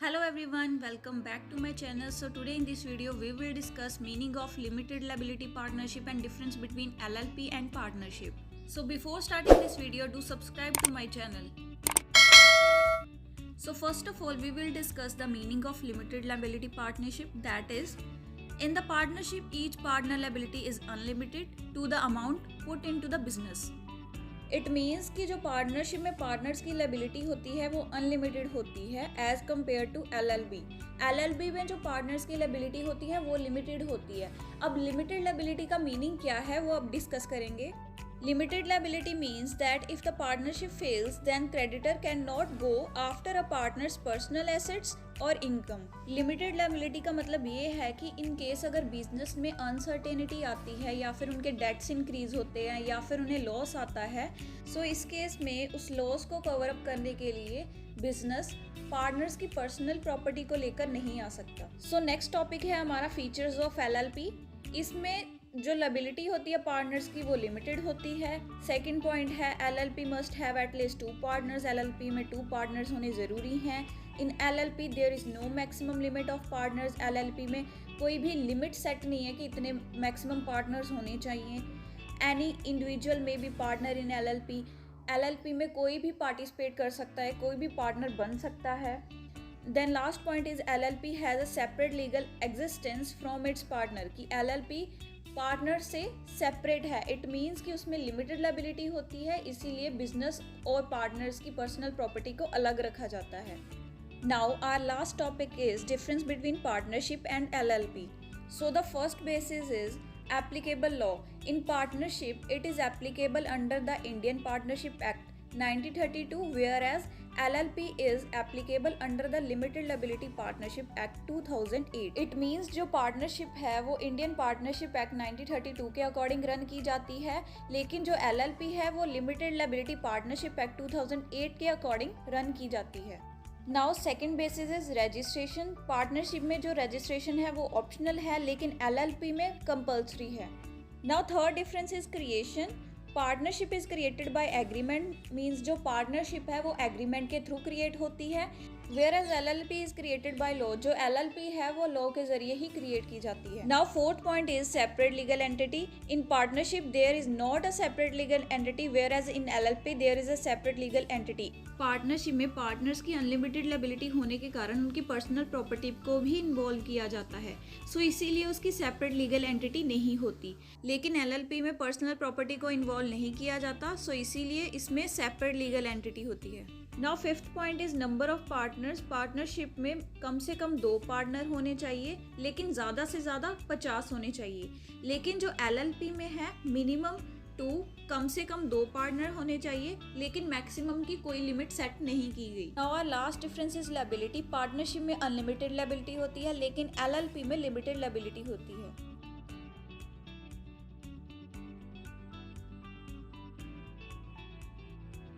Hello everyone, welcome back to my channel. So today in this video we will discuss meaning of limited liability partnership and difference between LLP and partnership. So before starting this video, do subscribe to my channel. So first of all, we will discuss the meaning of limited liability partnership. That is, in the partnership, each partner liability is unlimited to the amount put into the business. It means कि जो partnership में partners की liability होती है वो unlimited होती है as compare to LLB में जो पार्टनर्स की लायबिलिटी होती है वो लिमिटेड होती है। अब लिमिटेड लायबिलिटी का मीनिंग क्या है वो अब डिस्कस करेंगे। Limited liability means that if the partnership fails, then creditor cannot go after a partner's personal assets और income. Limited liability का मतलब ये है कि इन केस अगर बिजनेस में अनसर्टेनिटी आती है या फिर उनके डेट्स इंक्रीज होते हैं या फिर उन्हें लॉस आता है, सो इस केस में उस लॉस को कवर अप करने के लिए बिजनेस पार्टनर्स की पर्सनल प्रॉपर्टी को लेकर नहीं आ सकता। सो नेक्स्ट टॉपिक है हमारा फीचर्स ऑफ एलएलपी। इसमें जो लायबिलिटी होती है पार्टनर्स की वो लिमिटेड होती है। सेकंड पॉइंट है LLP must have at least 2 partners. LLP में 2 पार्टनर्स होने ज़रूरी हैं। In LLP there is no maximum limit of partners. LLP में कोई भी लिमिट सेट नहीं है कि इतने मैक्सिमम पार्टनर्स होने चाहिए। एनी इंडिविजुअल में be partner in LLP. LLP में कोई भी पार्टिसिपेट कर सकता है, कोई भी पार्टनर बन सकता है। Then last point is LLP has a separate legal existence from its partner. की एलएलपी पार्टनर से सेपरेट है। इट मीन्स कि उसमें लिमिटेड लायबिलिटी होती है, इसीलिए बिजनेस और पार्टनर्स की पर्सनल प्रॉपर्टी को अलग रखा जाता है। Now our last topic is difference between partnership and LLP. So the first basis is applicable law. In partnership it is applicable under the Indian partnership act 1932, whereas LLP is applicable under the Limited Liability Partnership Act 2008. It means जो partnership है वो Indian partnership act 1932 के according run की जाती है, लेकिन जो LLP है वो लिमिटेड लायबिलिटी पार्टनरशिप एक्ट 2008 के अकॉर्डिंग रन की जाती है। Now second basis is registration. Partnership में जो रजिस्ट्रेशन है वो ऑप्शनल है, लेकिन LLP में कंपल्सरी है। Now third difference is creation. Partnership is created by agreement. Means जो पार्टनरशिप है वो एग्रीमेंट के थ्रू क्रिएट होती है, whereas LLP is created by law. जो एलएलपी है वो लॉ के जरिए ही क्रिएट की जाती है। Now fourth point is separate legal entity. In partnership there is not a separate legal entity, whereas in LLP there is a separate legal entity. Partnership में partners की unlimited liability होने के कारण उनकी personal property को भी involve किया जाता है, सो इसीलिए उसकी सेपरेट लीगल एंटिटी नहीं होती। लेकिन एलएलपी में पर्सनल प्रॉपर्टी को इन्वॉल्व नहीं किया जाता, सो इसीलिए इसमें सेपरेट लीगल एंटिटी होती है। Now fifth point is number of partners. Partnership में कम से कम 2 पार्टनर होने चाहिए, लेकिन ज़्यादा से ज़्यादा 50 होने चाहिए। लेकिन जो एलएलपी में है मिनिमम 2, कम से कम 2 पार्टनर होने चाहिए, लेकिन मैक्सिमम की कोई लिमिट सेट नहीं की गई। Now our last difference is liability. Partnership में अनलिमिटेड लायबिलिटी होती है, लेकिन एलएलपी में लिमिटेड लायबिलिटी होती है।